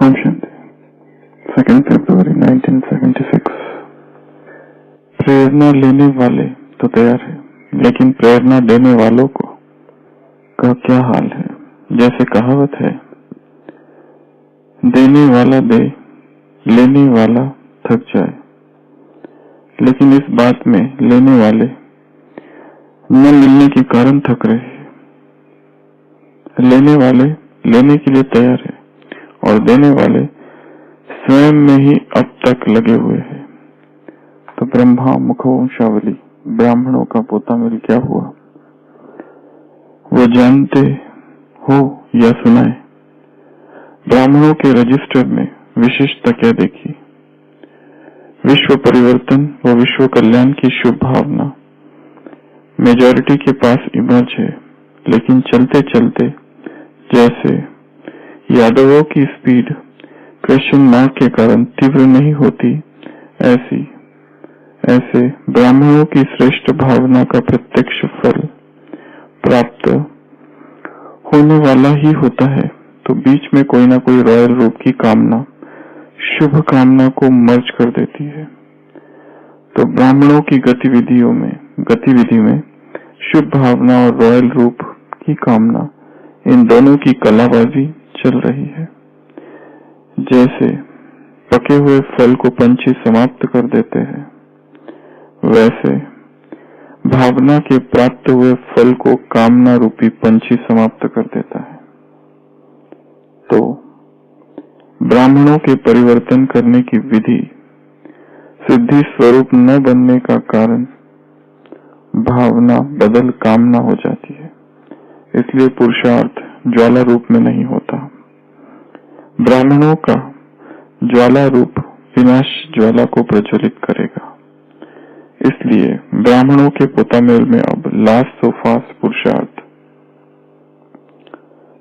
ओम शांति। 2 फरवरी 1976। प्रेरणा लेने वाले तो तैयार है, लेकिन प्रेरणा देने वालों का क्या हाल है। जैसे कहावत है, देने वाला दे, लेने वाला थक जाए। लेकिन इस बात में लेने वाले न मिलने के कारण थक रहे हैं। लेने वाले लेने के लिए तैयार है और देने वाले स्वयं में ही अब तक लगे हुए हैं। तो ब्रह्मा मुखवंशावली ब्राह्मणों का पोता मिल क्या हुआ, वो जानते हो या सुनाए। ब्राह्मणों के रजिस्टर में विशिष्टता क्या देखी। विश्व परिवर्तन व विश्व कल्याण की शुभ भावना मेजॉरिटी के पास इमर्ज है, लेकिन चलते चलते जैसे यादवों की स्पीड क्वेश्चन मार्क के कारण तीव्र नहीं होती, ऐसे ब्राह्मणों की श्रेष्ठ भावना का प्रत्यक्ष फल प्राप्त होने वाला ही होता है। तो बीच में कोई ना कोई रॉयल रूप की कामना शुभ कामना को मर्ज कर देती है। तो ब्राह्मणों की गतिविधि में शुभ भावना और रॉयल रूप की कामना, इन दोनों की कलाबाजी चल रही है। जैसे पके हुए फल को पंछी समाप्त कर देते हैं, वैसे भावना के प्राप्त हुए फल को कामना रूपी पंछी समाप्त कर देता है। तो ब्राह्मणों के परिवर्तन करने की विधि सिद्धि स्वरूप न बनने का कारण भावना बदल कामना हो जाती है। इसलिए पुरुषार्थ ज्वाला रूप में नहीं होता। ब्राह्मणों का ज्वाला रूप विनाश ज्वाला को प्रज्वलित करेगा। इसलिए ब्राह्मणों के पोतामेल में अब लास्ट सो फास्ट पुरुषार्थ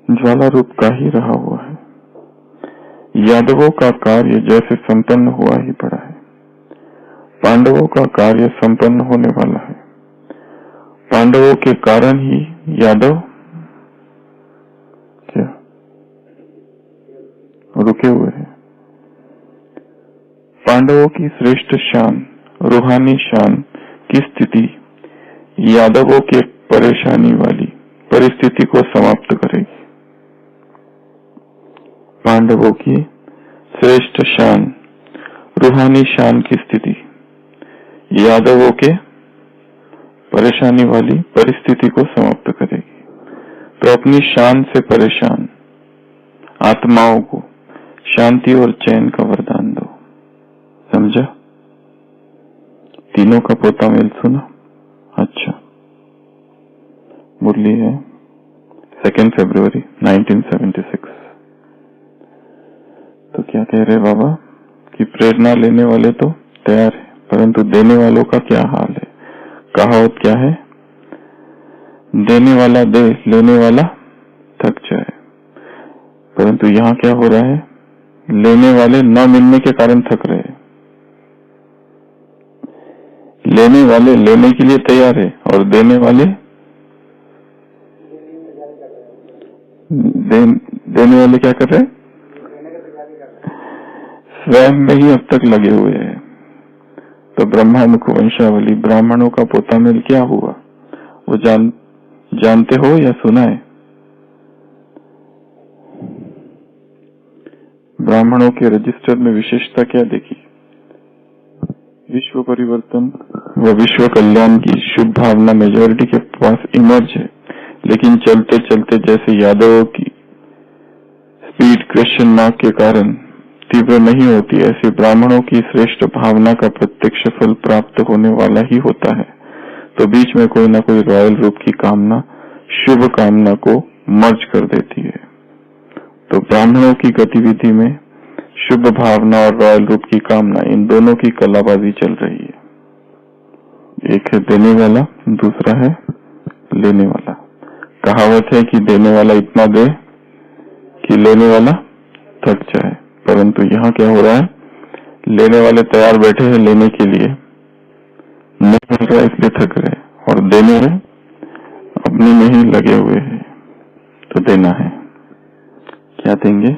ज्वाला रूप का ही रहा हुआ है। यादवों का कार्य जैसे संपन्न हुआ ही पड़ा है, पांडवों का कार्य संपन्न होने वाला है। पांडवों के कारण ही यादव क्या रुके हुए हैं। पांडवों की श्रेष्ठ शान, रूहानी शान की स्थिति यादवों के परेशानी वाली परिस्थिति को समाप्त करेगी। पांडवों की श्रेष्ठ शान, रूहानी शान की स्थिति यादवों के परेशानी वाली परिस्थिति को समाप्त करेगी। तो अपनी शान से परेशान आत्माओं को शांति और चैन का वरदान दो। समझा? तीनों का पोता मेल सुना? अच्छा, मुरली है 2 फरवरी 1976। तो क्या कह रहे बाबा कि प्रेरणा लेने वाले तो तैयार है, परंतु देने वालों का क्या हाल है। कहावत क्या है, देने वाला दे, लेने वाला थक जाए। परंतु यहाँ क्या हो रहा है, लेने वाले न मिलने के कारण थक रहे हैं। लेने वाले लेने के लिए तैयार है और देने वाले देने वाले क्या कर रहे हैं, स्वयं में ही अब तक लगे हुए हैं। तो ब्रह्मा मुख वंशावली ब्राह्मणों का पोता मेल क्या हुआ, वो जानते हो या सुना है। ब्राह्मणों के रजिस्टर में विशेषता क्या देखी। विश्व परिवर्तन व विश्व कल्याण की शुभ भावना मेजॉरिटी के पास इमर्ज है, लेकिन चलते चलते जैसे यादवों की स्पीड क्वेश्चन मार्क के कारण तीव्र नहीं होती, ऐसे ब्राह्मणों की श्रेष्ठ भावना का प्रत्यक्ष फल प्राप्त होने वाला ही होता है। तो बीच में कोई ना कोई रॉयल रूप की कामना शुभ कामना को मर्ज कर देती है। तो ब्राह्मणों की गतिविधि में शुभ भावना और रॉयल रूप की कामना, इन दोनों की कलाबाजी चल रही है। एक है देने वाला, दूसरा है लेने वाला। कहावत है कि देने वाला इतना दे कि लेने वाला थक जाए, परंतु यहाँ क्या हो रहा है, लेने वाले तैयार बैठे हैं लेने के लिए, नहीं मिल रहा इसलिए थक रहे, और देने में अपने में ही लगे हुए हैं। तो देना है, क्या देंगे,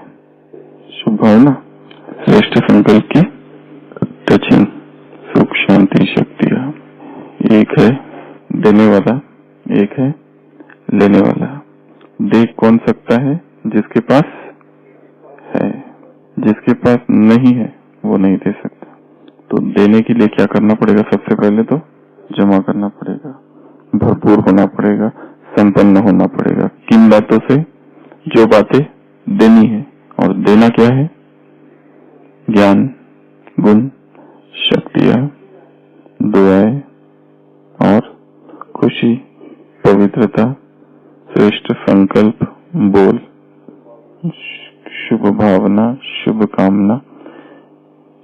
शुभ भावना, श्रेष्ठ संकल्प की टचिंग, सुख शांति शक्तियां। एक है देने वाला, एक है लेने वाला। दे कौन सकता है? जिसके पास है, जिसके पास नहीं है वो नहीं दे सकता। तो देने के लिए क्या करना पड़ेगा? सबसे पहले तो जमा करना पड़ेगा, भरपूर होना पड़ेगा, संपन्न होना पड़ेगा। किन बातों से? जो बातें देनी है। और देना क्या है? ज्ञान, गुण, शक्तियां, दुआएं और खुशी, पवित्रता, श्रेष्ठ संकल्प, बोल, शुभ भावना, शुभ कामना,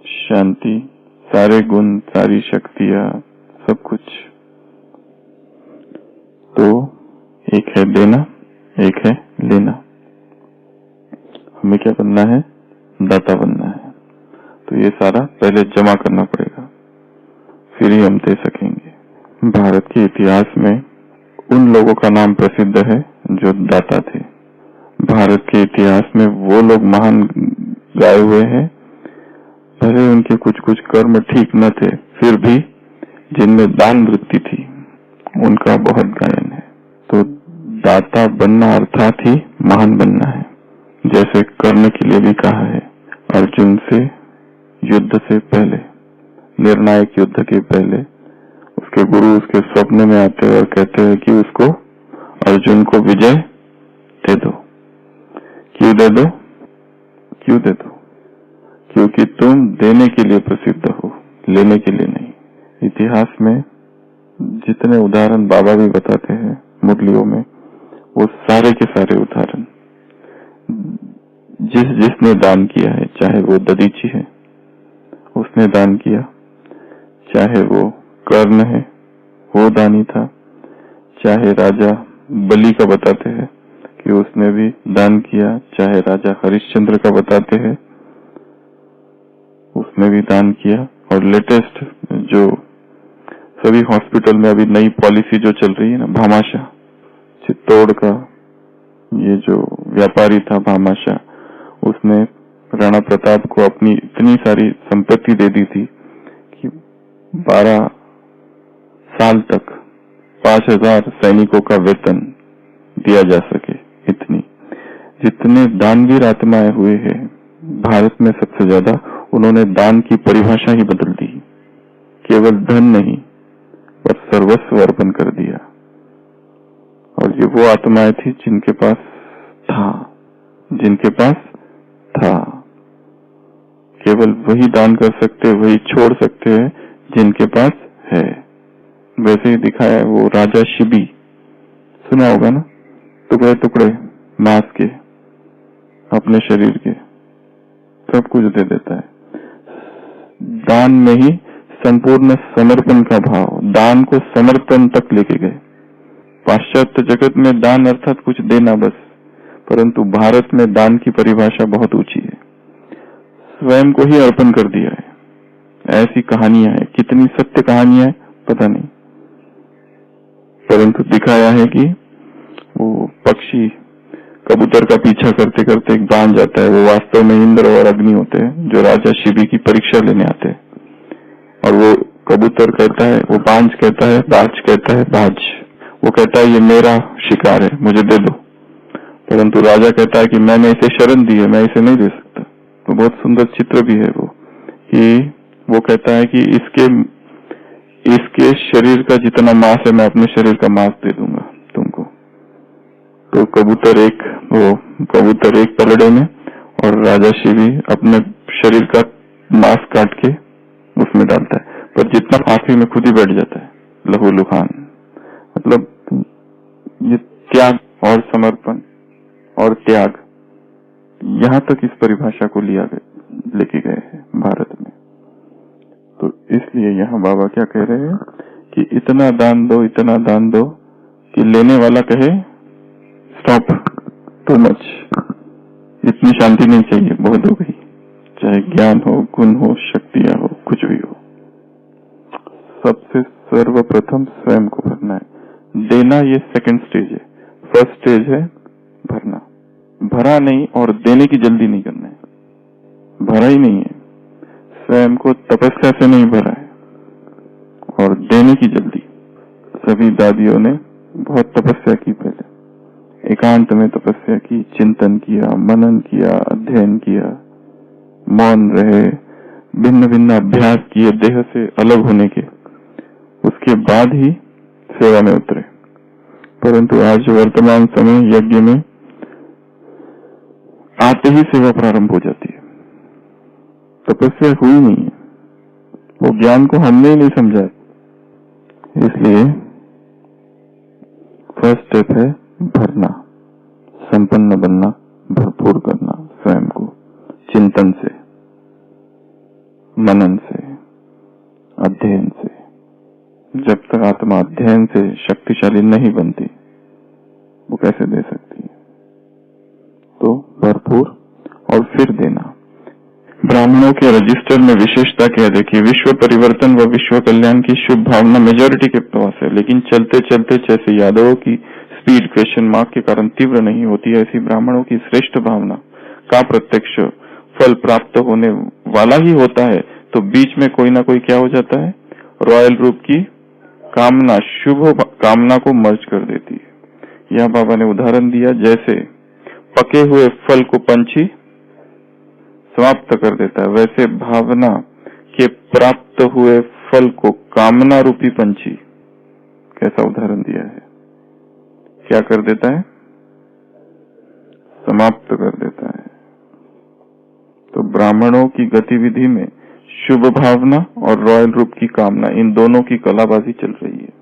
शांति, सारे गुण, सारी शक्तियां, सब कुछ। तो एक है देना, एक है लेना। हमें क्या बनना है? दाता बनना है। तो ये सारा पहले जमा करना पड़ेगा, फिर ही हम दे सकेंगे। भारत के इतिहास में उन लोगों का नाम प्रसिद्ध है जो दाता थे। भारत के इतिहास में वो लोग महान गाए हुए हैं, भले उनके कुछ कुछ कर्म ठीक न थे, फिर भी जिनमें दान वृत्ति थी उनका बहुत गायन है। तो दाता बनना अर्थात ही महान बनना है। जैसे कर्ण के लिए भी कहा है, अर्जुन से युद्ध से पहले, निर्णायक युद्ध के पहले उसके गुरु उसके स्वप्न में आते हैं और कहते हैं कि उसको, अर्जुन को विजय दे दो। क्यों दे दो? क्यों दे दो? क्योंकि तुम देने के लिए प्रसिद्ध हो, लेने के लिए नहीं। इतिहास में जितने उदाहरण बाबा भी बताते हैं मुरलियों में, वो सारे के सारे उदाहरण जिसने दान किया है, चाहे वो ददीची है उसने दान किया, चाहे वो कर्ण है वो दानी था, चाहे राजा बलि का बताते हैं कि उसने भी दान किया, चाहे राजा हरिश्चंद्र का बताते हैं उसने भी दान किया। और लेटेस्ट जो सभी हॉस्पिटल में अभी नई पॉलिसी जो चल रही है ना, भामाशाह, चित्तौड़ का ये जो व्यापारी था भामाशाह, उसने राणा प्रताप को अपनी इतनी सारी संपत्ति दे दी थी कि 12 साल तक 5000 सैनिकों का वेतन दिया जा सके। इतनी, जितने दानवीर आत्माएं हुए हैं भारत में सबसे ज्यादा, उन्होंने दान की परिभाषा ही बदल दी। केवल धन नहीं पर सर्वस्व अर्पण कर दिया। और ये वो आत्माएं थी जिनके पास था, जिनके पास था। केवल वही दान कर सकते, वही छोड़ सकते हैं जिनके पास है। वैसे ही दिखाया है वो राजा शिबी, सुना होगा ना, टुकड़े टुकड़े मांस के, अपने शरीर के, सब कुछ दे देता है। दान में ही संपूर्ण समर्पण का भाव, दान को समर्पण तक लेके गए। पाश्चात्य जगत में दान अर्थात कुछ देना बस, परंतु भारत में दान की परिभाषा बहुत ऊंची है। स्वयं को ही अर्पण कर दिया है। ऐसी कहानियां हैं, कितनी सत्य कहानियां हैं पता नहीं, परंतु दिखाया है कि वो पक्षी कबूतर का पीछा करते करते एक बांझ जाता है। वो वास्तव में इंद्र और अग्नि होते हैं जो राजा शिबी की परीक्षा लेने आते हैं। और वो कबूतर कहता है, वो बांझ कहता है, बाज कहता है, बाज, वो कहता है ये मेरा शिकार है, मुझे दे दो। परंतु राजा कहता है कि मैंने इसे शरण दी है, मैं इसे नहीं दे सकता। तो बहुत सुंदर चित्र भी है वो, कि वो कहता है कि इसके शरीर का जितना मांस है मैं अपने शरीर का मांस दे दूंगा तुमको। तो कबूतर एक पलड़े में और राजा शिवी अपने शरीर का मांस काट के उसमें डालता है, पर जितना आखिरी में खुद ही बैठ जाता है, लहू लुहान। मतलब ये त्याग और समर्पण और त्याग, यहाँ तक इस परिभाषा को लेके गए हैं भारत में। तो इसलिए यहाँ बाबा क्या कह रहे हैं कि इतना दान दो, इतना दान दो कि लेने वाला कहे स्टॉप, टू मच, इतनी शांति नहीं चाहिए, बहुत हो गई। चाहे ज्ञान हो, गुण हो, शक्तियां हो, कुछ भी हो, सबसे सर्वप्रथम स्वयं को भरना है। देना ये सेकंड स्टेज है, फर्स्ट स्टेज है भरना। भरा नहीं और देने की जल्दी नहीं करना है। भरा ही नहीं है, स्वयं को तपस्या से नहीं भरा है और देने की जल्दी। सभी दादियों ने बहुत तपस्या की, पहले एकांत में तपस्या की, चिंतन किया, मनन किया, अध्ययन किया, मौन रहे, भिन्न भिन्न अभ्यास किए देह से अलग होने के, उसके बाद ही सेवा में उतरे। परंतु आज वर्तमान समय यज्ञ में आते ही सेवा प्रारंभ हो जाती है। तपस्या हुई नहीं है, वो ज्ञान को हमने ही नहीं समझा। इसलिए फर्स्ट स्टेप है भरना, संपन्न बनना, भरपूर करना स्वयं को चिंतन से, मनन से, अध्ययन से। जब तक आत्मा अध्ययन से शक्तिशाली नहीं बनती, वो कैसे दे सकती है? तो भरपूर और फिर देना। ब्राह्मणों के रजिस्टर में विशेषता क्या देखिए, विश्व परिवर्तन व विश्व कल्याण की शुभ भावना मेजॉरिटी के पास है, लेकिन चलते चलते जैसे यादवों की स्पीड क्वेश्चन मार्क के कारण तीव्र नहीं होती है, ऐसी ब्राह्मणों की श्रेष्ठ भावना का प्रत्यक्ष फल प्राप्त होने वाला ही होता है। तो बीच में कोई ना कोई क्या हो जाता है, रॉयल रूप की कामना, शुभ कामना को मर्ज कर देती है। यह बाबा ने उदाहरण दिया, जैसे पके हुए फल को पंछी समाप्त कर देता है, वैसे भावना के प्राप्त हुए फल को कामना रूपी पंछी कैसा उदाहरण दिया है, क्या कर देता है? समाप्त कर देता है। तो ब्राह्मणों की गतिविधि में शुभ भावना और रॉयल रूप की कामना, इन दोनों की कलाबाजी चल रही है।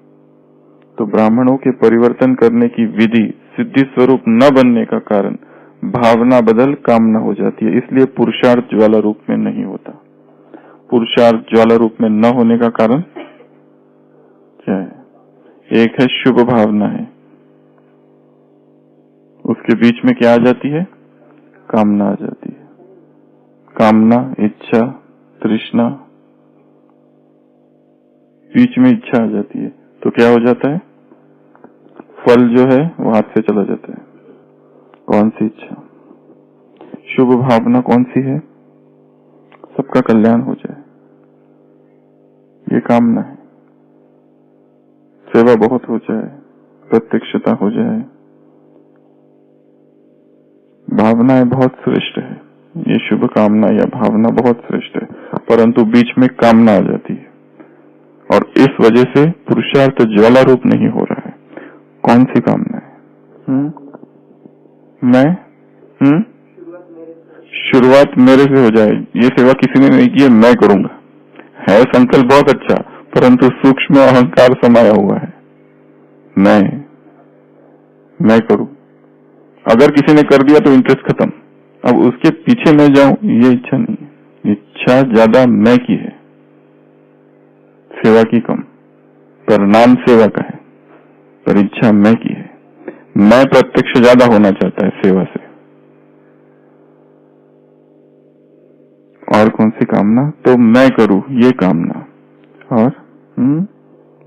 तो ब्राह्मणों के परिवर्तन करने की विधि सिद्धि स्वरूप न बनने का कारण भावना बदल कामना हो जाती है। इसलिए पुरुषार्थ ज्वाला रूप में नहीं होता। पुरुषार्थ ज्वाला रूप में न होने का कारण क्या है? एक है शुभ भावना है, उसके बीच में क्या आ जाती है? कामना आ जाती है। कामना, इच्छा, तृष्णा, बीच में इच्छा आ जाती है, तो क्या हो जाता है? फल जो है वो हाथ से चला जाता है। कौन सी इच्छा? शुभ भावना कौन सी है? सबका कल्याण हो जाए, ये कामना है। सेवा बहुत हो जाए, प्रत्यक्षता हो जाए, भावनाएं बहुत श्रेष्ठ है, ये शुभ कामना या भावना बहुत श्रेष्ठ है, परंतु बीच में कामना आ जाती है और इस वजह से पुरुषार्थ ज्वाला रूप नहीं हो रहा है। कौन सी कामना है? मैं शुरुआत मेरे से हो जाए, ये सेवा किसी ने नहीं की है, मैं करूंगा। है संकल्प बहुत अच्छा, परंतु सूक्ष्म अहंकार समाया हुआ है। मैं करूं। अगर किसी ने कर दिया तो इंटरेस्ट खत्म, अब उसके पीछे मैं जाऊं, ये इच्छा नहीं है। इच्छा ज्यादा मैं की है, सेवा की कम, पर नाम सेवा का है, पर इच्छा मैं की है। मैं प्रत्यक्ष ज्यादा होना चाहता है सेवा से। और कौन सी कामना? तो मैं करूं, ये कामना। और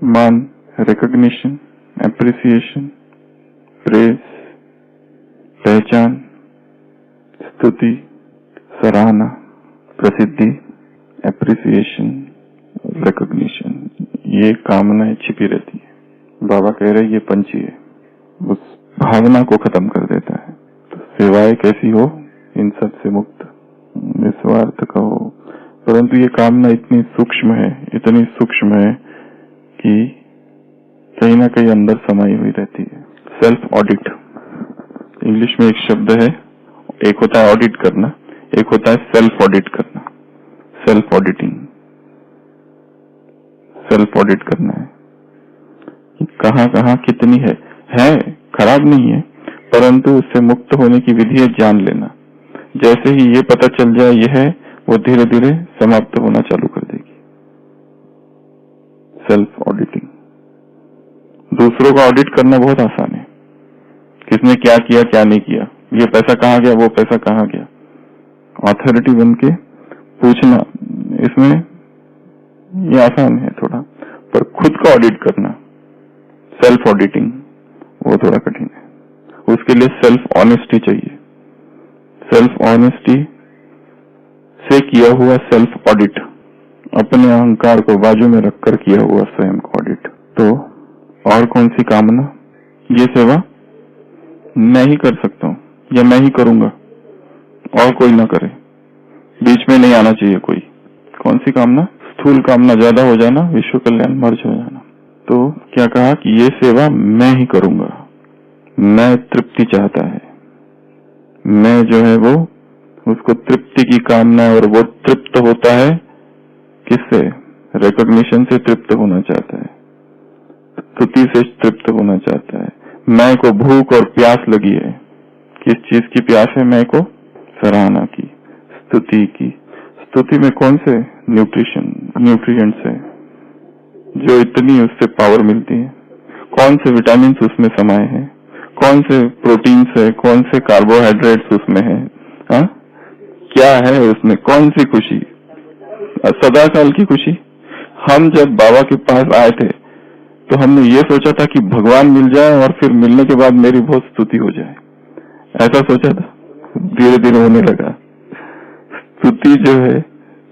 मान, रिकॉग्निशन, एप्रिसिएशन, प्रेज, पहचान, स्तुति, सराहना, प्रसिद्धि, एप्रिसिएशन, रिकॉग्निशन, ये कामनाएं छिपी रहती है। बाबा कह रहे ये पंछी है, उस भावना को खत्म कर देता है। तो सेवाएं कैसी हो? इन सब से मुक्त, निस्वार्थ का हो। परंतु ये कामना इतनी सूक्ष्म है, इतनी सूक्ष्म है कि कहीं ना कहीं अंदर समाई हुई रहती है। सेल्फ ऑडिट, इंग्लिश में एक शब्द है, एक होता है ऑडिट करना, एक होता है सेल्फ ऑडिट करना। सेल्फ ऑडिटिंग, सेल्फ ऑडिट करना है कि कहाँ कहाँ कितनी है, खराब नहीं है, परंतु उससे मुक्त होने की विधि है जान लेना। जैसे ही ये पता चल जाए ये है, वो धीरे धीरे समाप्त होना चालू कर देगी। Self auditing. दूसरों का ऑडिट करना बहुत आसान है, किसने क्या किया क्या नहीं किया, ये पैसा कहाँ गया, वो पैसा कहाँ गया, अथॉरिटी बन के पूछना, इसमें ये आसान है थोड़ा। पर खुद का ऑडिट करना, सेल्फ ऑडिटिंग, वो थोड़ा कठिन है। उसके लिए सेल्फ ऑनेस्टी चाहिए। सेल्फ ऑनेस्टी से किया हुआ सेल्फ ऑडिट, अपने अहंकार को बाजू में रखकर किया हुआ स्वयं ऑडिट। तो और कौन सी कामना? ये सेवा मैं ही कर सकता हूँ या मैं ही करूंगा और कोई ना करे, बीच में नहीं आना चाहिए कोई। कौन सी कामना? स्थूल कामना ज्यादा हो जाना, विश्व कल्याण मर्ज हो जाना। तो क्या कहा कि ये सेवा मैं ही करूंगा। मैं तृप्ति चाहता है, मैं जो है वो उसको तृप्ति की कामना है, और वो तृप्त होता है किससे? रिकॉग्निशन से तृप्त होना चाहता है, स्तुति से तृप्त होना चाहता है। मैं को भूख और प्यास लगी है, किस चीज की प्यास है? मैं को सराहना की, स्तुति की। स्तुति में कौन से न्यूट्रिएंट्स है जो इतनी उससे पावर मिलती है? कौन से विटामिन उसमें समाये हैं? कौन से प्रोटीन्स है? कौन से कार्बोहाइड्रेट्स उसमें है? हाँ, क्या है उसमें? कौन सी खुशी? सदा काल की खुशी। हम जब बाबा के पास आए थे तो हमने ये सोचा था कि भगवान मिल जाए और फिर मिलने के बाद मेरी बहुत स्तुति हो जाए, ऐसा सोचा था। धीरे धीरे होने लगा। स्तुति जो है,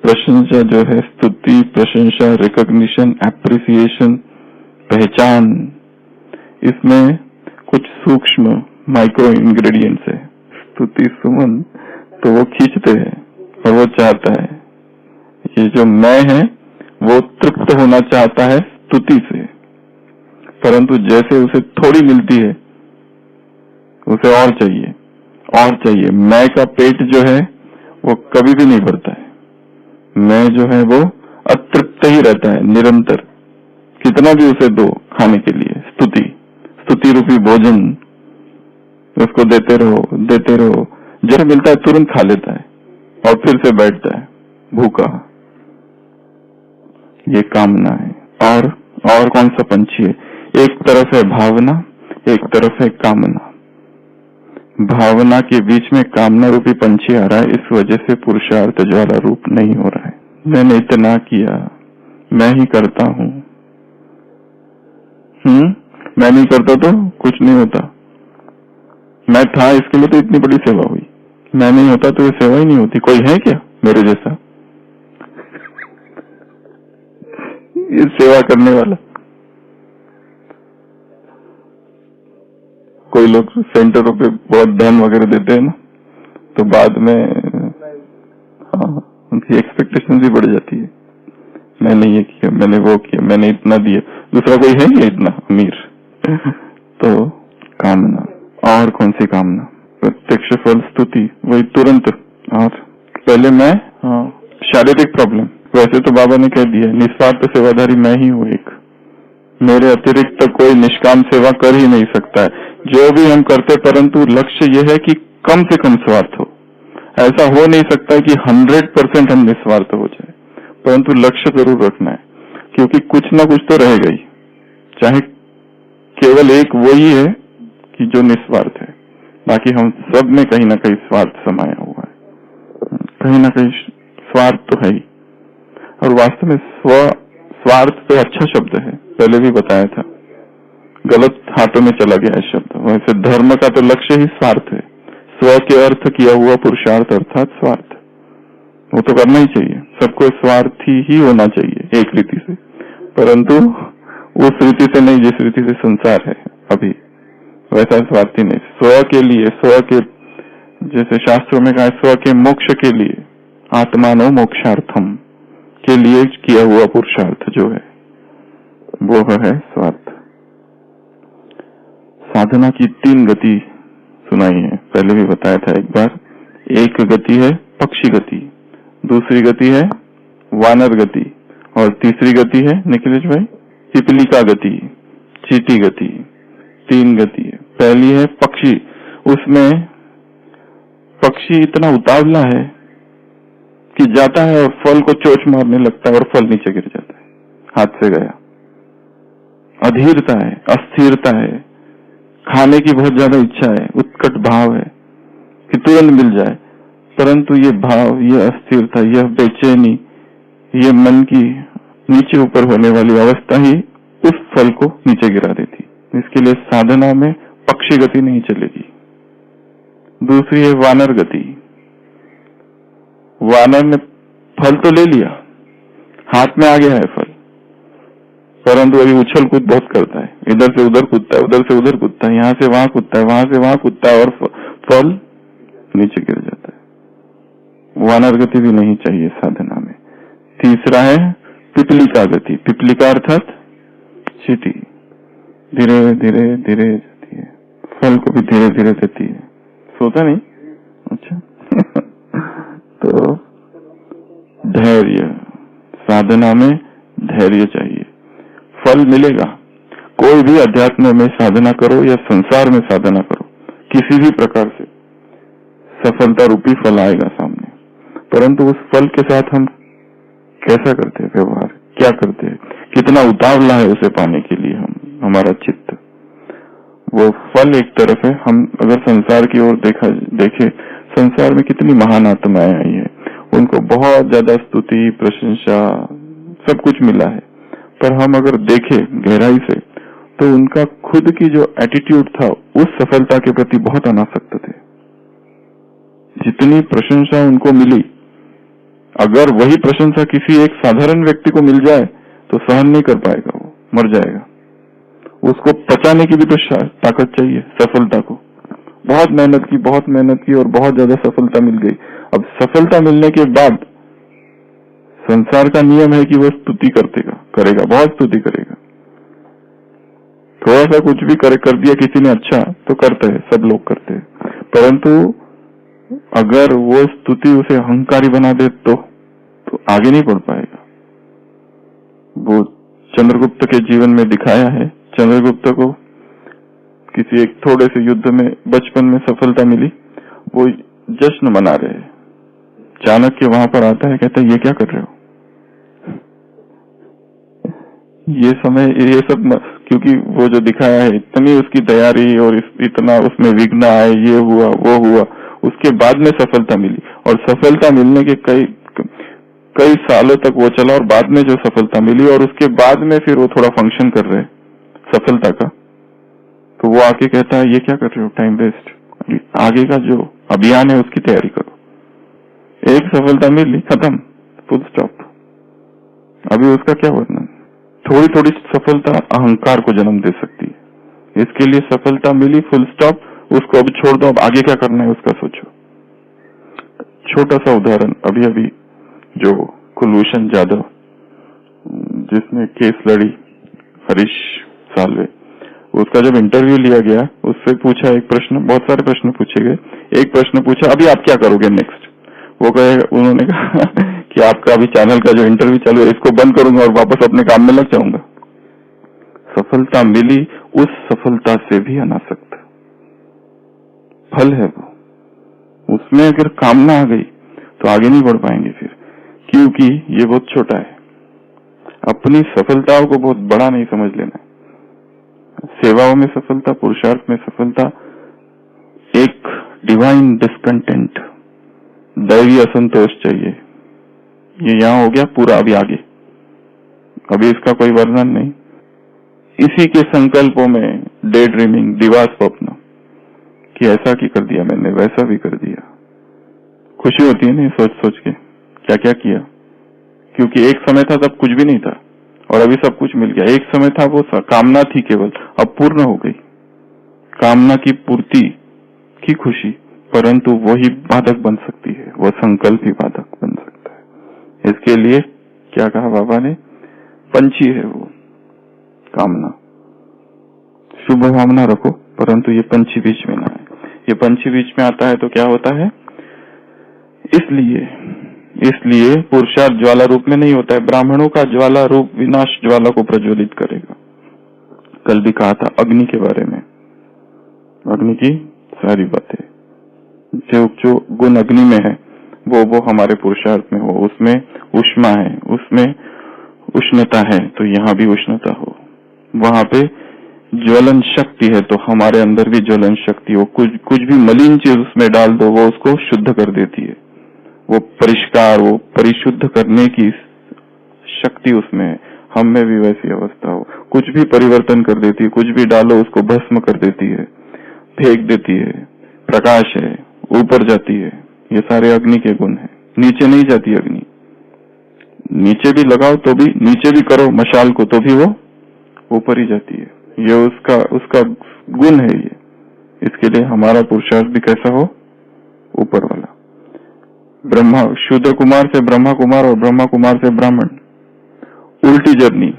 प्रशंसा जो है, स्तुति, प्रशंसा, रिकॉग्निशन, एप्रिसिएशन, पहचान, इसमें कुछ सूक्ष्म माइक्रो इंग्रेडिएंट्स है। स्तुति सुमन तो वो खींचते हैं और वो चाहता है, ये जो मैं है वो तृप्त होना चाहता है स्तुति से, परंतु जैसे उसे थोड़ी मिलती है उसे और चाहिए, और चाहिए। मैं का पेट जो है वो कभी भी नहीं भरता है। मैं जो है वो अतृप्त ही रहता है निरंतर, कितना भी उसे दो खाने के लिए। स्तुति रूपी भोजन उसको देते रहो, जब मिलता है तुरंत खा लेता है और फिर से बैठता है भूखा। ये कामना है। और कौन सा पंछी है? एक तरफ है भावना, एक तरफ है कामना। भावना के बीच में कामना रूपी पंछी आ रहा है, इस वजह से पुरुषार्थ ज्वाला रूप नहीं हो रहा है। मैंने इतना किया, मैं ही करता हूँ। मैं नहीं करता तो कुछ नहीं होता। मैं था इसके लिए तो इतनी बड़ी सेवा हुई, मैं नहीं होता तो ये सेवा ही नहीं होती। कोई है क्या मेरे जैसा ये सेवा करने वाला? कोई लोग सेंटरों पे बहुत धन वगैरह देते हैं ना, तो बाद में उनकी एक्सपेक्टेशन भी बढ़ जाती है। मैंने ये किया, मैंने वो किया, मैंने इतना दिया, दूसरा कोई है क्या इतना अमीर? तो कामना। और कौन सी कामना? प्रत्यक्ष फल, स्तुति, वही तुरंत। और पहले मैं शारीरिक प्रॉब्लम, वैसे तो बाबा ने कह दिया निस्वार्थ सेवाधारी मैं ही हूँ एक, मेरे अतिरिक्त तो कोई निष्काम सेवा कर ही नहीं सकता है। जो भी हम करते, परंतु लक्ष्य यह है कि कम से कम स्वार्थ हो। ऐसा हो नहीं सकता कि 100% हम निस्वार्थ हो जाए, परंतु लक्ष्य जरूर रखना है, क्योंकि कुछ ना कुछ तो रहेगा ही। चाहे केवल एक वही है कि जो निस्वार्थ है, बाकी हम सब में कहीं ना कहीं स्वार्थ समाया हुआ है, कहीं ना कहीं स्वार्थ तो है ही। और वास्तव में स्वार्थ तो अच्छा शब्द है, पहले भी बताया था, गलत हाथों में चला गया है शब्द। वैसे धर्म का तो लक्ष्य ही स्वार्थ है, स्व के अर्थ किया हुआ पुरुषार्थ अर्थात स्वार्थ, वो तो करना ही चाहिए। सबको स्वार्थी ही होना चाहिए एक रीति से, परंतु उस रीति से नहीं जिस रीति से संसार है अभी, वैसा स्वार्थी नहीं। स्व के लिए, स्व के, जैसे शास्त्रों में कहा, स्व के मोक्ष के लिए, आत्मानो मोक्षार्थम के लिए किया हुआ पुरुषार्थ जो है वो है स्वार्थ। साधना की 3 गति सुनाई है, पहले भी बताया था एक बार। एक गति है पक्षी गति, दूसरी गति है वानर गति, और तीसरी गति है निखिलेश भाई पिपलिका गति, चींटी गति। 3 गति है। पहली है पक्षी, उसमें पक्षी इतना उतावला है कि जाता है और फल को चोंच मारने लगता है और फल नीचे गिर जाता है, हाथ से गया। अधीरता है, अस्थिरता है, खाने की बहुत ज्यादा इच्छा है, उत्कट भाव है कि तुरंत मिल जाए, परंतु ये भाव, ये अस्थिरता, यह बेचैनी, ये मन की नीचे ऊपर होने वाली अवस्था ही उस फल को नीचे गिरा देती। इसके लिए साधना में पक्षी गति नहीं चलेगी। दूसरी है वानर गति। वानर ने फल तो ले लिया, हाथ में आ गया है फल, परंतु अभी उछल कूद बहुत करता है, इधर से उधर कूदता है, उधर से उधर कूदता है, यहाँ से वहां कूदता है, वहां से वहां कूदता है, और फल नीचे गिर जाता है। वानरगति भी नहीं चाहिए साधना में। तीसरा है पिपलिका गति। पिपलिका अर्थात चींटी, धीरे धीरे धीरे जाती है, फल को भी धीरे धीरे देती है, सोता नहीं। अच्छा तो धैर्य, साधना में धैर्य चाहिए, फल मिलेगा। कोई भी अध्यात्म में साधना करो या संसार में साधना करो, किसी भी प्रकार से सफलता रूपी फल आएगा सामने, परंतु उस फल के साथ हम कैसा करते हैं व्यवहार, क्या करते हैं, कितना उतावला है उसे पाने के लिए हमारा चित्त। वो फल एक तरफ है। हम अगर संसार की ओर देखे, संसार में कितनी महान आत्माएं आई है, उनको बहुत ज्यादा स्तुति प्रशंसा सब कुछ मिला है, पर हम अगर देखें गहराई से तो उनका खुद की जो एटीट्यूड था उस सफलता के प्रति बहुत अनासक्त थे। जितनी प्रशंसा उनको मिली, अगर वही प्रशंसा किसी एक साधारण व्यक्ति को मिल जाए तो सहन नहीं कर पाएगा, वो मर जाएगा। उसको पचाने की भी तो ताकत चाहिए सफलता को। बहुत मेहनत की और बहुत ज्यादा सफलता मिल गई। अब सफलता मिलने के बाद संसार का नियम है कि वो स्तुति करेगा, बहुत स्तुति करेगा। थोड़ा सा कुछ भी कर दिया किसी ने अच्छा तो करते हैं, सब लोग करते हैं, परंतु अगर वो स्तुति उसे अहंकारी बना दे तो आगे नहीं बढ़ पाएगा। वो चंद्रगुप्त के जीवन में दिखाया है। चंद्रगुप्त को किसी एक थोड़े से युद्ध में बचपन में सफलता मिली, वो जश्न मना रहे हैं। चाणक्य वहां पर आता है, कहता है ये क्या कर रहे हो, ये सब क्योंकि वो जो दिखाया है इतनी उसकी तैयारी और इतना उसमें विघ्न आए, ये हुआ वो हुआ, उसके बाद में सफलता मिली, और सफलता मिलने के कई सालों तक वो चला, और बाद में जो सफलता मिली और उसके बाद में फिर वो थोड़ा फंक्शन कर रहे सफलता का, तो वो आके कहता है ये क्या कर रहे हो, टाइम वेस्ट, आगे का जो अभियान है उसकी तैयारी करो। एक सफलता मिली, खत्म, फुल स्टॉप। अभी उसका क्या वर्णन। थोड़ी थोड़ी सफलता अहंकार को जन्म दे सकती है, इसके लिए सफलता मिली, फुल स्टॉप, उसको अब छोड़ दो, अब आगे क्या करना है उसका सोचो। छोटा सा उदाहरण, अभी जो कुलभूषण जाधव जिसने केस लड़ी, हरीश साल्वे, उसका जब इंटरव्यू लिया गया, उससे पूछा एक प्रश्न, बहुत सारे प्रश्न पूछे गए, एक प्रश्न पूछा अभी आप क्या करोगे नेक्स्ट। वो उन्होंने कहा कि आपका अभी चैनल का जो इंटरव्यू चालू है इसको बंद करूंगा और वापस अपने काम में लग जाऊंगा। सफलता मिली, उस सफलता से भी अनासक्त फल है वो, उसमें अगर कामना आ गई तो आगे नहीं बढ़ पाएंगे फिर, क्योंकि ये बहुत छोटा है। अपनी सफलताओं को बहुत बड़ा नहीं समझ लेना। सेवाओं में सफलता, पुरुषार्थ में सफलता, एक डिवाइन डिस्कंटेंट, दैवी असंतोष चाहिए। ये यहाँ हो गया पूरा, अभी आगे, अभी इसका कोई वर्णन नहीं। इसी के संकल्पों में डे ड्रीमिंग, दिवा स्वप्न, कि ऐसा की कर दिया मैंने, वैसा भी कर दिया। खुशी होती है ना सोच सोच के क्या क्या किया, क्योंकि एक समय था तब कुछ भी नहीं था और अभी सब कुछ मिल गया। एक समय था वो कामना थी केवल, अब पूर्ण हो गई। कामना की पूर्ति की खुशी, परंतु वही बाधक बन सकती है, वह संकल्प ही बाधक बन सकता है। इसके लिए क्या कहा बाबा ने, पंछी है वो कामना, शुभ भावना रखो, परंतु ये पंछी बीच में ना आए। ये पंछी बीच में आता है तो क्या होता है, इसलिए पुरुषार्थ ज्वाला रूप में नहीं होता है। ब्राह्मणों का ज्वाला रूप विनाश ज्वाला को प्रज्वलित करेगा। कल भी कहा था अग्नि के बारे में, अग्नि की सारी बातें, जो गुण अग्नि में है वो हमारे पुरुषार्थ में हो, उसमें उष्मा है, उसमें उष्णता है, तो यहाँ भी उष्णता हो। वहां पे ज्वलन शक्ति है तो हमारे अंदर भी ज्वलन शक्ति हो। कुछ भी मलिन चीज उसमें डाल दो, वो उसको शुद्ध कर देती है। वो परिष्कार, वो परिशुद्ध करने की शक्ति उसमें है। हम में भी वैसी अवस्था हो, कुछ भी परिवर्तन कर देती है, कुछ भी डालो उसको भस्म कर देती है, फेंक देती है। प्रकाश है, ऊपर जाती है, ये सारे अग्नि के गुण हैं। नीचे नहीं जाती अग्नि, नीचे भी लगाओ तो भी, नीचे भी करो मशाल को तो भी वो ऊपर ही जाती है। ये उसका गुण है। ये इसके लिए हमारा पुरुषार्थ भी कैसा हो, ऊपर वाला। ब्रह्मा, शूद्र कुमार से ब्रह्मा कुमार और ब्रह्मा कुमार से ब्राह्मण, उल्टी जर्नी।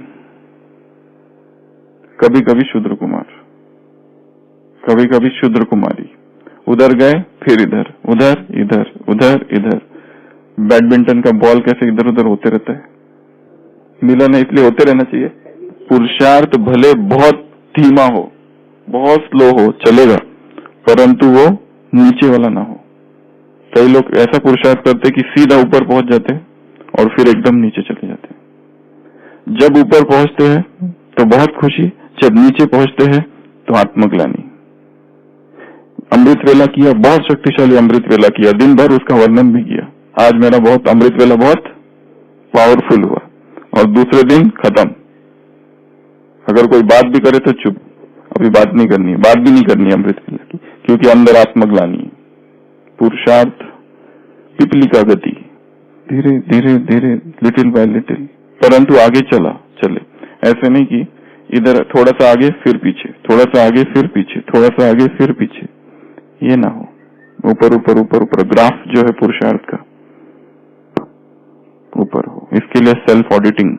कभी कभी शूद्र कुमार, कभी कभी शूद्र कुमारी, उधर गए फिर इधर, उधर इधर, उधर इधर। बैडमिंटन का बॉल कैसे इधर उधर होते रहता है, मिलन है इसलिए होते रहना चाहिए। पुरुषार्थ भले बहुत धीमा हो, बहुत स्लो हो, चलेगा, परंतु वो नीचे वाला ना हो। कई लोग ऐसा पुरुषार्थ करते कि सीधा ऊपर पहुंच जाते और फिर एकदम नीचे चले जाते। जब ऊपर पहुंचते हैं तो बहुत खुशी, जब नीचे पहुंचते हैं तो आत्मग्लानि। अमृत वेला किया, बहुत शक्तिशाली अमृत वेला किया, दिन भर उसका वर्णन भी किया, आज मेरा बहुत अमृत वेला बहुत पावरफुल हुआ, और दूसरे दिन खत्म। अगर कोई बात भी करे तो चुप, अभी बात नहीं करनी है, बात भी नहीं करनी है अमृत वेला की, क्योंकि अंदर आत्मग्लानि है। पुरुषार्थ पिपली का गति, धीरे धीरे धीरे, लिटिल बाय लिटिल, परंतु आगे चले। ऐसे नहीं कि इधर थोड़ा सा आगे फिर पीछे, थोड़ा सा आगे फिर पीछे, थोड़ा सा आगे फिर पीछे, ये ना हो। ऊपर ऊपर ऊपर ऊपर, ग्राफ जो है पुरुषार्थ का ऊपर हो। इसके लिए सेल्फ ऑडिटिंग,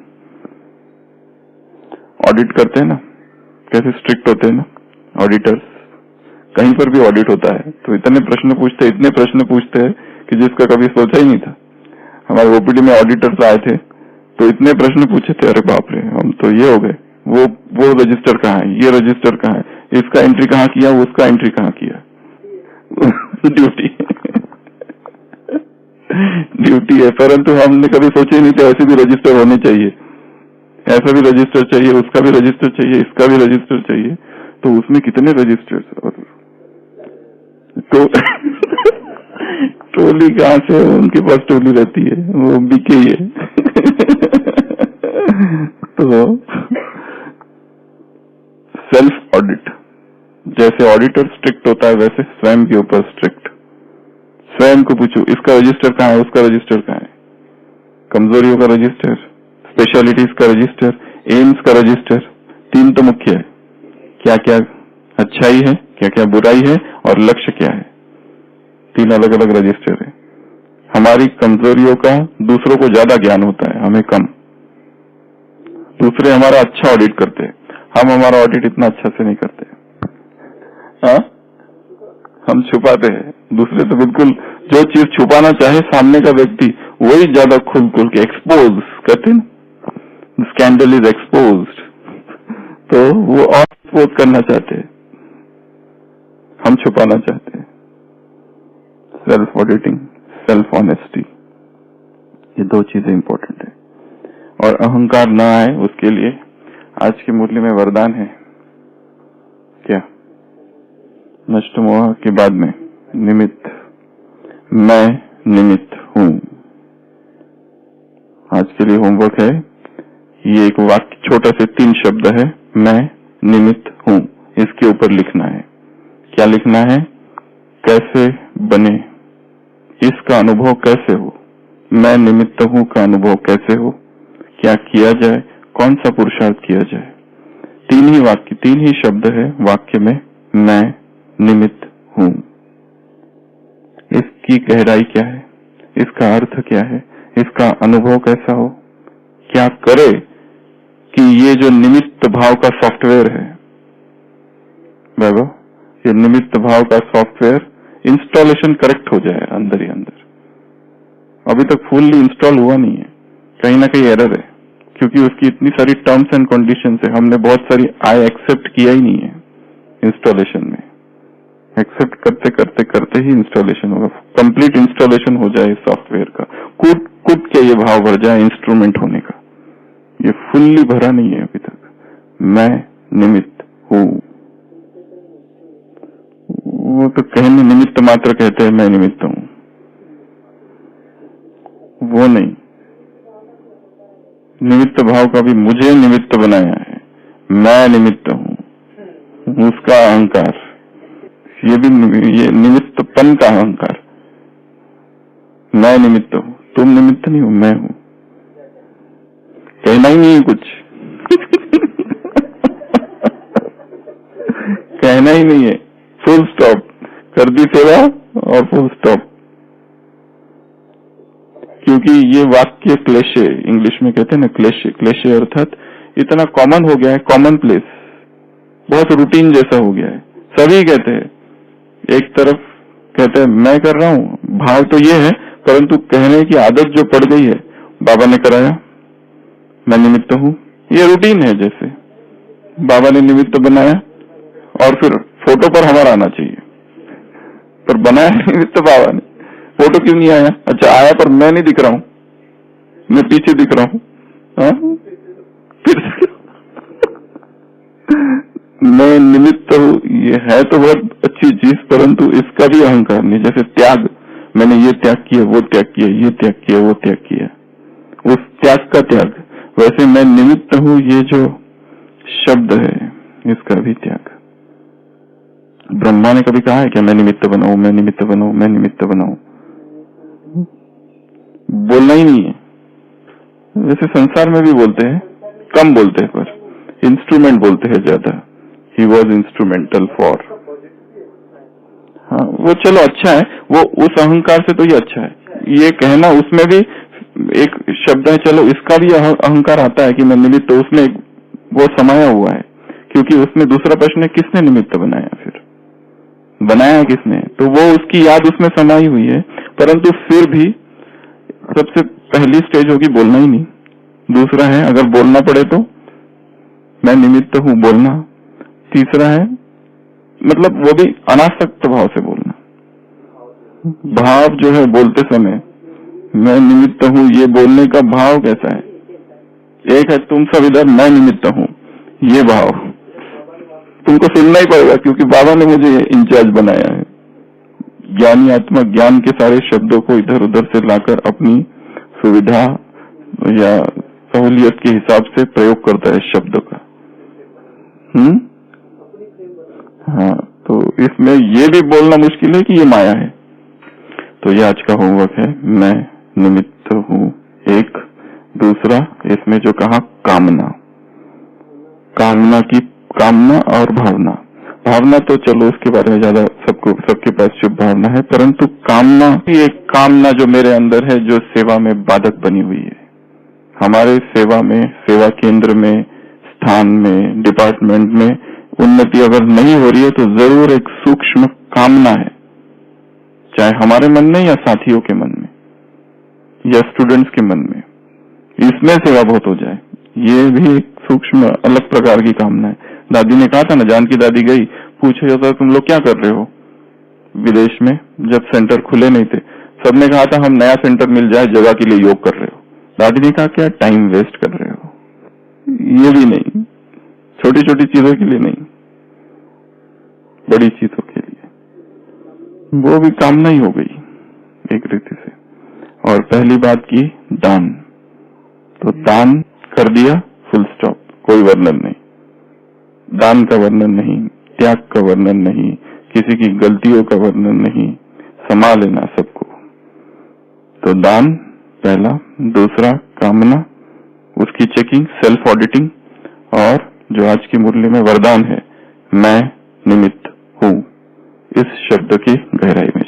ऑडिट करते हैं ना, कैसे स्ट्रिक्ट होते हैं ना ऑडिटर्स, कहीं पर भी ऑडिट होता है तो इतने प्रश्न पूछते हैं कि जिसका कभी सोचा ही नहीं था। हमारे ओपीडी में ऑडिटर्स आए थे तो इतने प्रश्न पूछे थे, अरे बाप रे, हम तो ये हो गए। वो रजिस्टर कहाँ है, ये रजिस्टर कहाँ है, इसका एंट्री कहाँ किया, उसका एंट्री कहाँ किया। ड्यूटी है, परंतु हमने कभी सोचे नहीं थे ऐसे भी रजिस्टर होने चाहिए, ऐसा भी रजिस्टर चाहिए, उसका भी रजिस्टर चाहिए, इसका भी रजिस्टर चाहिए। तो उसमें कितने रजिस्टर्स, तो टोली कहाँ से, उनके पास टोली रहती है, वो बिके ही है। तो सेल्फ ऑडिट, जैसे ऑडिटर स्ट्रिक्ट होता है वैसे स्वयं के ऊपर स्ट्रिक्ट। स्वयं को पूछो, इसका रजिस्टर कहाँ है, उसका रजिस्टर कहाँ है, कमजोरियों का रजिस्टर, स्पेशलिटीज का रजिस्टर, एम्स का रजिस्टर। तीन तो मुख्य है, क्या क्या अच्छाई है, क्या क्या बुराई है, और लक्ष्य क्या है। तीन अलग अलग रजिस्टर है। हमारी कमजोरियों का दूसरों को ज्यादा ज्ञान होता है, हमें कम। दूसरे हमारा अच्छा ऑडिट करते हैं, हम हमारा ऑडिट इतना अच्छा से नहीं करते। हाँ, हम छुपाते हैं, दूसरे तो बिल्कुल जो चीज छुपाना चाहे सामने का व्यक्ति वही ज्यादा खुल के एक्सपोज कहते हैं, स्कैंडल इज एक्सपोज्ड, तो वो और एक्सपोज करना चाहते हैं, हम छुपाना चाहते हैं। सेल्फ ऑडिटिंग, सेल्फ ऑनेस्टी, ये दो चीजें इंपॉर्टेंट है। और अहंकार ना आए उसके लिए आज की मुरली में वरदान है क्या, नष्ट मोह के बाद में निमित्त, मैं निमित्त हूँ। आज के लिए होमवर्क है, ये एक वाक्य छोटा से 3 शब्द है, मैं निमित्त हूँ, इसके ऊपर लिखना है। क्या लिखना है, कैसे बने, इसका अनुभव कैसे हो, मैं निमित्त हूँ का अनुभव कैसे हो, क्या किया जाए, कौन सा पुरुषार्थ किया जाए। 3 ही वाक्य, 3 ही शब्द है वाक्य में, मैं निमित्त हूँ। इसकी गहराई क्या है, इसका अर्थ क्या है, इसका अनुभव कैसा हो, क्या करे कि ये जो निमित्त भाव का सॉफ्टवेयर है वैभव, ये निमित्त भाव का सॉफ्टवेयर इंस्टॉलेशन करेक्ट हो जाए अंदर ही अंदर। अभी तक फुल्ली इंस्टॉल हुआ नहीं है, कहीं ना कहीं एरर है, क्योंकि उसकी इतनी सारी टर्म्स एंड कंडीशंस है, हमने बहुत सारी आई एक्सेप्ट किया ही नहीं है इंस्टॉलेशन में। एक्सेप्ट करते करते करते ही इंस्टॉलेशन होगा, कंप्लीट इंस्टॉलेशन हो जाए सॉफ्टवेयर का, कूट कूट के ये भाव भर जाए इंस्ट्रूमेंट होने का। ये फुल्ली भरा नहीं है अभी तक, मैं निमित्त हूँ। वो तो कहने निमित्त मात्र कहते हैं मैं निमित्त हूँ, वो नहीं, निमित्त भाव का भी मुझे निमित्त बनाया है, मैं निमित्त हूँ, उसका अहंकार, ये भी ये निमित्तपन का अहंकार। मैं निमित्त हूँ, तुम निमित्त नहीं हो, मैं हूँ। कहना ही नहीं है कुछ। कहना ही नहीं है, फुल स्टॉप कर दी सेवा और फुल स्टॉप। क्योंकि ये वाक्य क्लेशे, इंग्लिश में कहते हैं ना क्लेशे, क्लेशे अर्थात इतना कॉमन हो गया है, कॉमन प्लेस, बहुत रूटीन जैसा हो गया है। सभी कहते हैं, एक तरफ कहते हैं मैं कर रहा हूँ, भाव तो ये है, परंतु कहने की आदत जो पड़ गई है, बाबा ने कराया मैं निमित्त हूँ, ये रूटीन है। जैसे बाबा ने निमित्त बनाया और फिर फोटो पर हमारा आना चाहिए, पर बनाया निमित्त बाबा ने, फोटो क्यों नहीं आया? अच्छा आया पर मैं नहीं दिख रहा हूँ, मैं पीछे दिख रहा हूँ। फिर मैं निमित्त हूँ, ये है तो बहुत अच्छी चीज, परंतु इसका भी अहंकार नहीं। जैसे त्याग, मैंने ये त्याग किया, वो त्याग किया, ये त्याग किया, वो त्याग किया, उस त्याग का त्याग। वैसे मैं निमित्त हूँ, ये जो शब्द है इसका भी त्याग। ब्रह्मा ने कभी कहा है क्या मैं निमित्त बनाऊं, मैं निमित्त बनाऊं, मैं निमित्त बनाऊं? बोलना ही नहीं है। वैसे संसार में भी बोलते हैं, कम बोलते हैं, पर इंस्ट्रूमेंट बोलते हैं ज्यादा। ही वॉज इंस्ट्रूमेंटल फॉर, हाँ वो चलो अच्छा है, वो उस अहंकार से तो ये अच्छा है। ये कहना, उसमें भी एक शब्द है, चलो इसका भी अहंकार आता है कि मैं निमित्त, तो उसमें वो समाया हुआ है। क्योंकि उसमें दूसरा प्रश्न है किसने निमित्त बनाया, फिर बनाया किसने, तो वो उसकी याद उसमें समाई हुई है। परंतु फिर भी सबसे पहली स्टेज होगी बोलना ही नहीं। दूसरा है अगर बोलना पड़े तो मैं निमित्त हूँ बोलना। तीसरा है मतलब वो भी अनासक्त भाव से बोलना। भाव जो है बोलते समय मैं निमित्त हूँ, ये बोलने का भाव कैसा है? एक है तुम सब इधर, मैं निमित्त हूँ, ये भाव तुमको सुनना ही पड़ेगा, क्योंकि बाबा ने मुझे इंचार्ज बनाया है। ज्ञानी आत्मा ज्ञान के सारे शब्दों को इधर उधर से लाकर अपनी सुविधा या सहूलियत के हिसाब से प्रयोग करता है शब्द का। हाँ, तो इसमें ये भी बोलना मुश्किल है कि ये माया है। तो ये आज का होमवर्क है, मैं निमित्त हूँ एक। दूसरा इसमें जो कहा कामना, कामना की कामना और भावना। भावना तो चलो उसके बारे में ज्यादा सबके पास शुभ भावना है, परंतु कामना ही एक कामना जो मेरे अंदर है, जो सेवा में बाधक बनी हुई है। हमारे सेवा में, सेवा केंद्र में, स्थान में, डिपार्टमेंट में उन्नति अगर नहीं हो रही है तो जरूर एक सूक्ष्म कामना है, चाहे हमारे मन में या साथियों के मन में या स्टूडेंट्स के मन में, इसमें सेवा बहुत हो जाए। ये भी एक सूक्ष्म अलग प्रकार की कामना है। दादी ने कहा था ना, जानकी दादी गई, पूछा जाता तुम लोग क्या कर रहे हो विदेश में, जब सेंटर खुले नहीं थे। सबने कहा था हम नया सेंटर मिल जाए जगह के लिए योग कर रहे हो। दादी ने कहा क्या टाइम वेस्ट कर रहे हो? ये भी नहीं, छोटी छोटी चीजों के लिए नहीं, बड़ी चीजों के लिए। वो भी कामना ही हो गई एक रीति से। और पहली बात की दान, तो दान कर दिया, फुल स्टॉप, कोई वर्णन नहीं। दान का वर्णन नहीं, त्याग का वर्णन नहीं, किसी की गलतियों का वर्णन नहीं, संभाल लेना सबको। तो दान पहला। दूसरा कामना, उसकी चेकिंग, सेल्फ ऑडिटिंग। और जो आज की मुरली में वरदान है, मैं निमित्त हूँ, इस शब्द की गहराई में